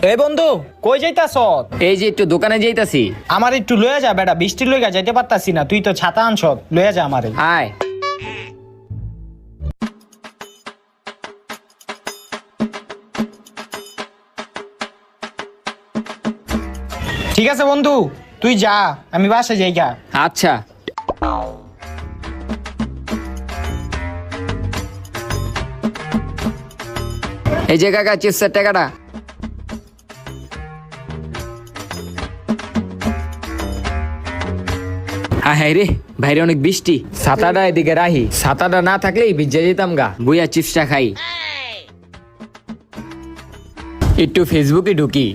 এই বন্ধু, কই যাইতাছ? এই যে একটু দোকানে যাইতাছি। আমার একটু লয়ে যা বেটা, বৃষ্টির লইগা যাইতে পারতাছি না, তুই তো ছাতা আনছ, লয়ে যা আমারে। আয়। ঠিক আছে বন্ধু, তুই যা, আমি বাসে যাই গা। আচ্ছা। এই যে কাকা চিপসের টাকাটা। হ্যাঁ রে, বাইরে অনেক বৃষ্টি, ছাতাটা এদিকে রাহি, ছাতাটা না থাকলেই ভিজে যেতাম গা। বুইয়া চিপসটা খাই, একটু ফেসবুকে ঢুকি।